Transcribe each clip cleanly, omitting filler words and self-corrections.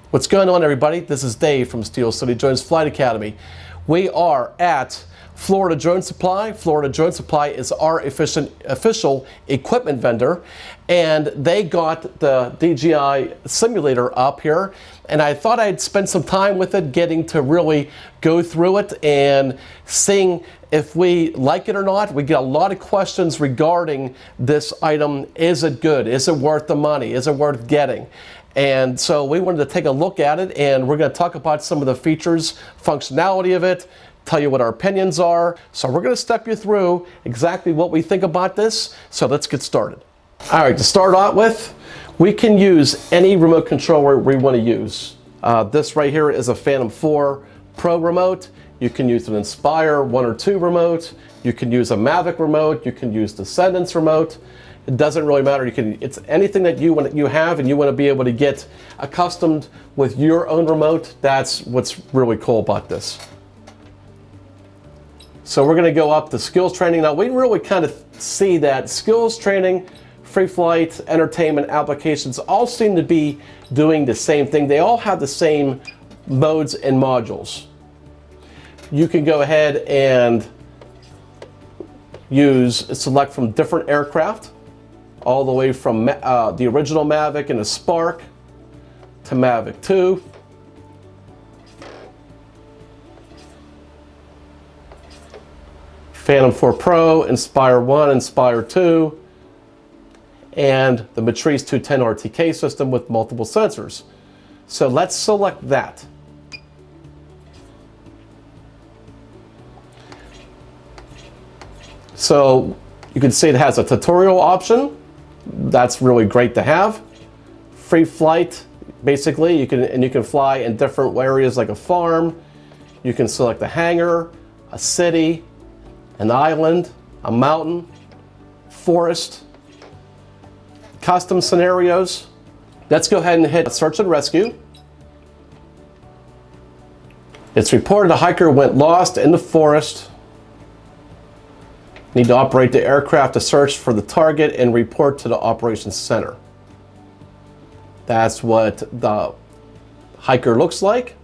What's going on, everybody? This is Dave from Steel City Drones Flight Academy. We are at Florida Drone Supply. Florida Drone Supply is our official equipment vendor, and they got the DJI simulator up here, and I thought I'd spend some time with it, getting to really go through it and seeing if we like it or not. We get a lot of questions regarding this item. Is it good? Is it worth the money? Is it worth getting? And so we wanted to take a look at it, and we're going to talk about some of the features, functionality of it, tell you what our opinions are. So we're going to step you through exactly what we think about this. So let's get started. All right, to start out with, we can use any remote controller we want to use. This right here is a Phantom 4 Pro remote. You can use an Inspire 1 or 2 remote. You can use a Mavic remote. You can use Descendants remote. It doesn't really matter. It's anything that you have and you want to be able to get accustomed with your own remote. That's what's really cool about this. So we're going to go up to skills training. Now we really kind of see that skills training, free flight, entertainment applications all seem to be doing the same thing. They all have the same modes and modules. You can go ahead and select from different aircraft, all the way from the original Mavic and the Spark to Mavic 2. Phantom 4 Pro, Inspire 1, Inspire 2, and the Matrice 210 RTK system with multiple sensors. So let's select that. So you can see it has a tutorial option. That's really great to have. Free flight, basically, you can fly in different areas like a farm. You can select a hangar, a city, an island, a mountain, forest, custom scenarios. Let's go ahead and hit search and rescue. It's reported a hiker went lost in the forest. Need to operate the aircraft to search for the target and report to the operations center. That's what the hiker looks like.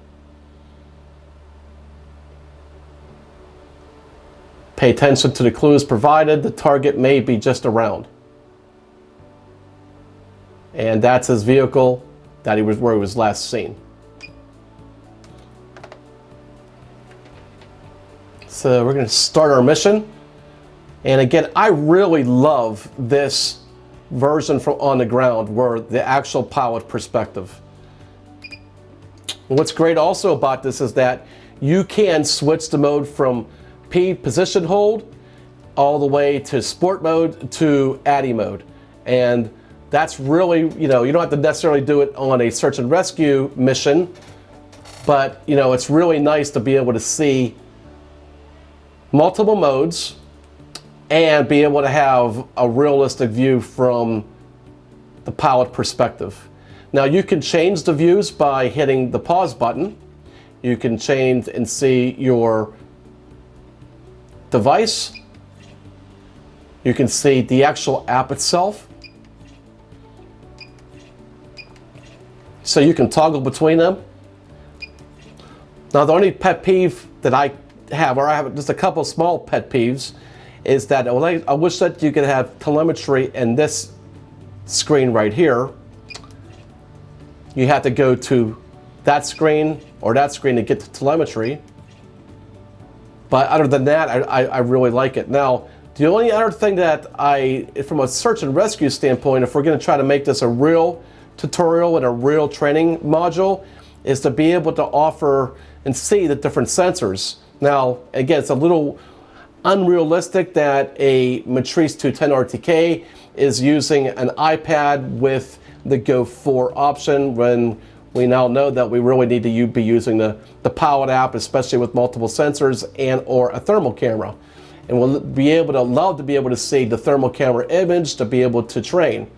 Pay attention to the clues provided. The target may be just around. And that's his vehicle where he was last seen. So we're going to start our mission. And again, I really love this version from on the ground, where the actual pilot perspective. And what's great also about this is that you can switch the mode from P position hold all the way to sport mode to ADI mode. And that's really, you don't have to necessarily do it on a search and rescue mission, but it's really nice to be able to see multiple modes and be able to have a realistic view from the pilot perspective. Now you can change the views by hitting the pause button. You can change and see your device. You can see the actual app itself. So you can toggle between them. Now the only pet peeve that I have just a couple small pet peeves, is that I wish that you could have telemetry in this screen right here. You have to go to that screen or that screen to get to telemetry. But other than that, I really like it. Now, the only other thing that from a search and rescue standpoint, if we're going to try to make this a real tutorial and a real training module, is to be able to offer and see the different sensors. Now, again, it's a little unrealistic that a Matrice 210 RTK is using an iPad with the Go 4 option, when we now know that we really need to be using the Pilot app, especially with multiple sensors and or a thermal camera. And we'll love to be able to see the thermal camera image to be able to train.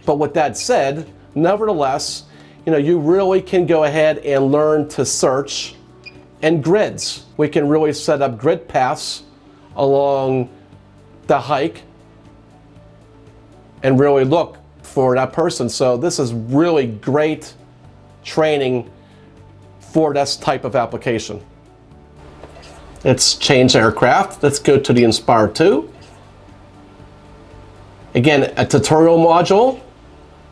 But with that said, nevertheless, you really can go ahead and learn to search and grids. We can really set up grid paths along the hike and really look for that person. So this is really great training for this type of application. Let's change aircraft. Let's go to the Inspire 2. Again, a tutorial module,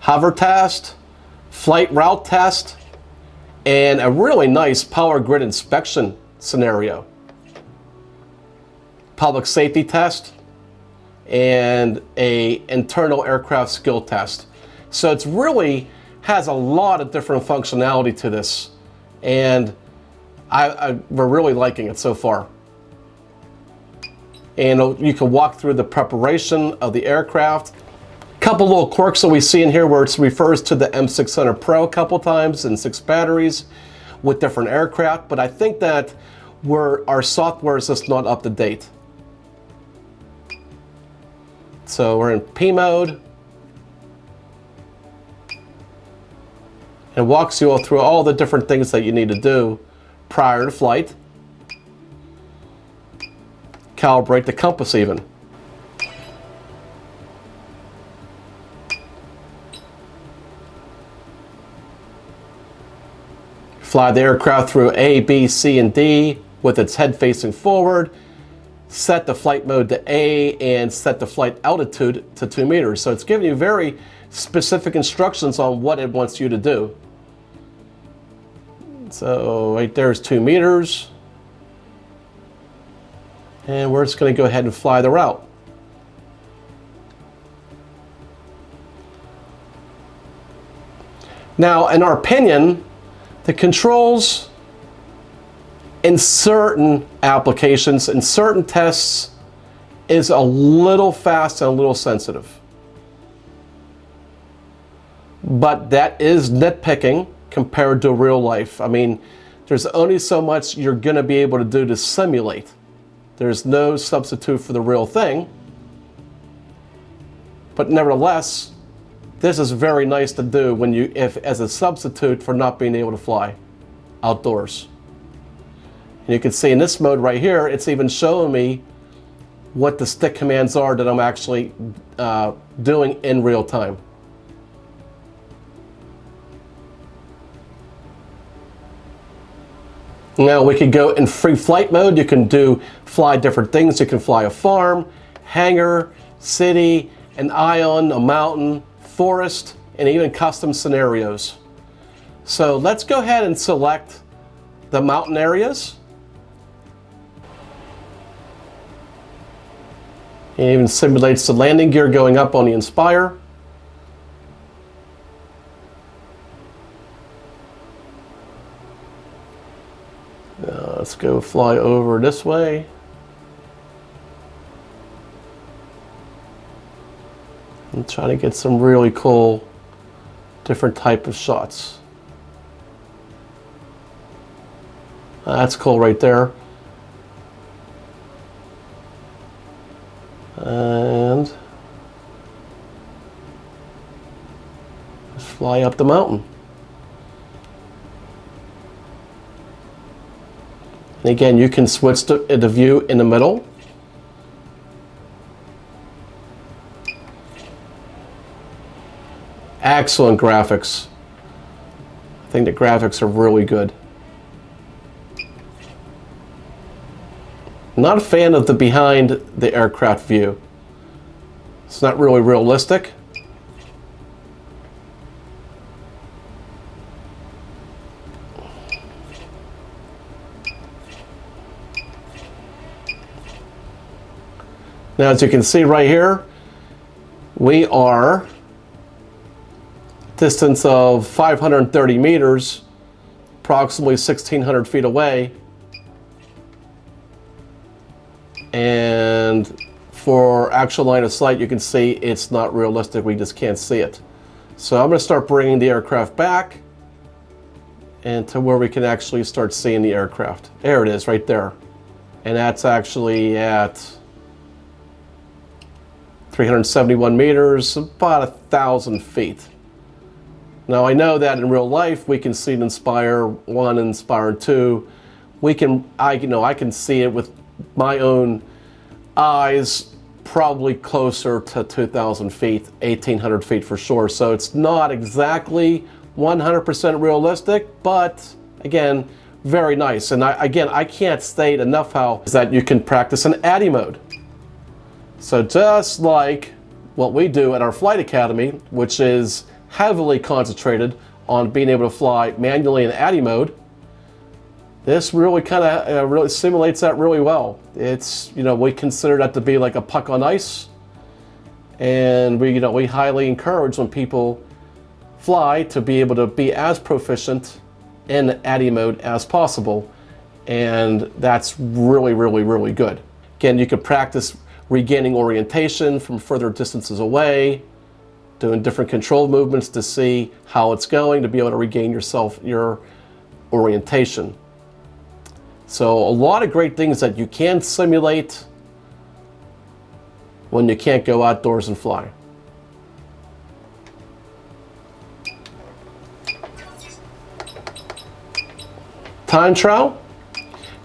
hover test, flight route test, and a really nice power grid inspection scenario. Public safety test, and a internal aircraft skill test. So it's really has a lot of different functionality to this, and we're really liking it so far. And you can walk through the preparation of the aircraft. Couple little quirks that we see in here where it refers to the M600 Pro a couple times and 6 batteries with different aircraft, but I think that our software is just not up to date. So we're in P mode. And walks you all through all the different things that you need to do prior to flight. Calibrate the compass even. Fly the aircraft through A, B, C, and D with its head facing forward. Set the flight mode to A and set the flight altitude to 2 meters. So it's giving you very specific instructions on what it wants you to do. So right there is 2 meters. And we're just going to go ahead and fly the route. Now, in our opinion, the controls in certain applications, in certain tests, is a little fast and a little sensitive. But that is nitpicking compared to real life. I mean, there's only so much you're going to be able to do to simulate. There's no substitute for the real thing. But nevertheless, this is very nice to do when as a substitute for not being able to fly outdoors. And you can see in this mode right here, it's even showing me what the stick commands are that I'm actually doing in real time. Now we could go in free flight mode. You can fly different things. You can fly a farm, hangar, city, an island, a mountain, forest, and even custom scenarios. So let's go ahead and select the mountain areas. It even simulates the landing gear going up on the Inspire. Let's go fly over this way. And try to get some really cool different type of shots. That's cool right there. And let's fly up the mountain. And again, you can switch the view in the middle. Excellent graphics. I think the graphics are really good. Not a fan of the behind the aircraft view. It's not really realistic. Now, as you can see right here, we are distance of 530 meters, approximately 1,600 feet away. And for actual line of sight, you can see it's not realistic. We just can't see it. So I'm going to start bringing the aircraft back and to where we can actually start seeing the aircraft. There it is right there. And that's actually at 371 meters, about 1,000 feet. Now I know that in real life we can see an Inspire 1 and Inspire 2. I can see it with my own eyes probably closer to 2,000 feet, 1,800 feet for sure. So it's not exactly 100% realistic, but again, very nice. And I can't state enough how is that you can practice in ADI mode. So just like what we do at our flight academy, which is heavily concentrated on being able to fly manually in ADI mode, this really kind of really simulates that really well. It's, we consider that to be like a puck on ice, and we highly encourage when people fly to be able to be as proficient in ADI mode as possible, and that's really, really, really good. Again, you can practice regaining orientation from further distances away, doing different control movements to see how it's going, to be able to regain your orientation. So a lot of great things that you can simulate when you can't go outdoors and fly. Time trial.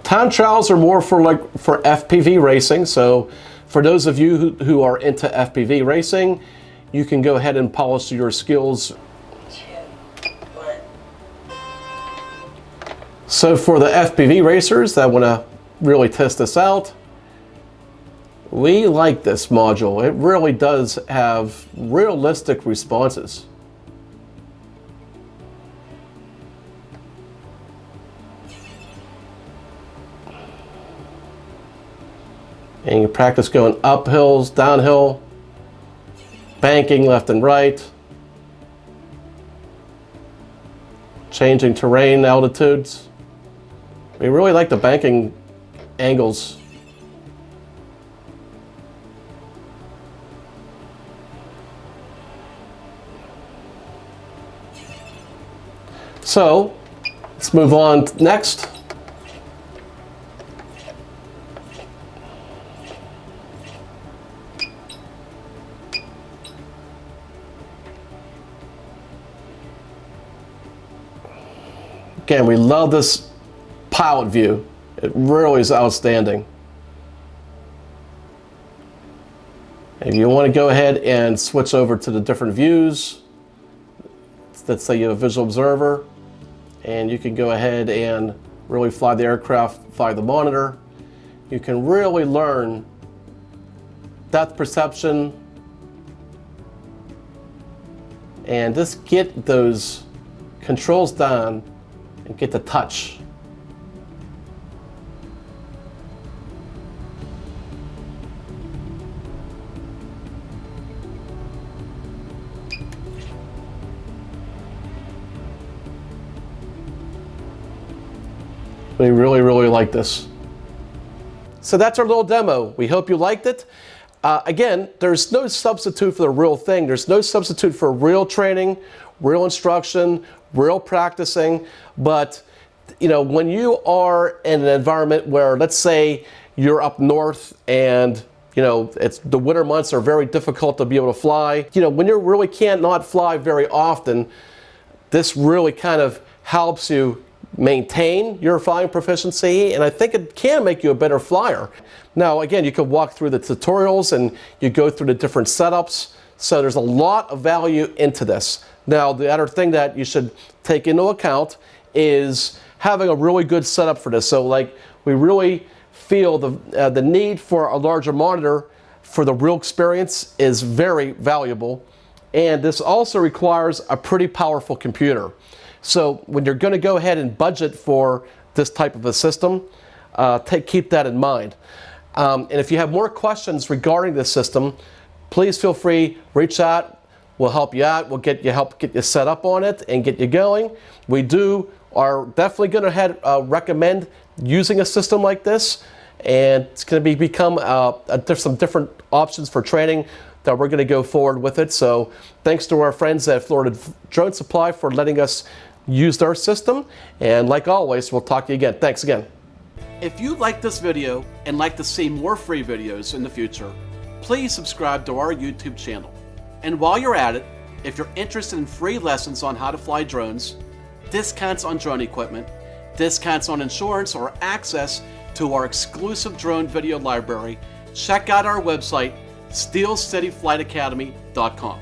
Time trials are more for FPV racing. So for those of you who are into FPV racing, you can go ahead and polish your skills. So for the FPV racers that want to really test this out, we like this module. It really does have realistic responses. And you practice going up hills, downhill, banking left and right, changing terrain altitudes. We really like the banking angles. So let's move on next. Again, we love this pilot view. It really is outstanding. If you want to go ahead and switch over to the different views, let's say you have a visual observer, and you can go ahead and really fly the aircraft, fly the monitor. You can really learn depth perception and just get those controls down and get the touch. We really, really like this. So that's our little demo. We hope you liked it. Again, there's no substitute for the real thing. There's no substitute for real training, real instruction, real practicing. But when you are in an environment where, let's say, you're up north and it's the winter months are very difficult to be able to fly. When you really can't not fly very often, this really kind of helps you maintain your flying proficiency, and I think it can make you a better flyer. Now, again, you can walk through the tutorials and you go through the different setups, so there's a lot of value into this. Now, the other thing that you should take into account is having a really good setup for this. So we really feel the need for a larger monitor for the real experience is very valuable, and this also requires a pretty powerful computer. So when you're going to go ahead and budget for this type of a system, keep that in mind. And if you have more questions regarding this system, please feel free, reach out. We'll help you out. We'll help get you set up on it and get you going. We are definitely going to recommend using a system like this, and it's going to become some different options for training that we're going to go forward with it. So thanks to our friends at Florida Drone Supply for letting us use our system, and like always, we'll talk to you again. Thanks again. If you like this video and like to see more free videos in the future, please subscribe to our YouTube channel. And while you're at it, if you're interested in free lessons on how to fly drones, discounts on drone equipment, discounts on insurance, or access to our exclusive drone video library, check out our website, steelcityflightacademy.com.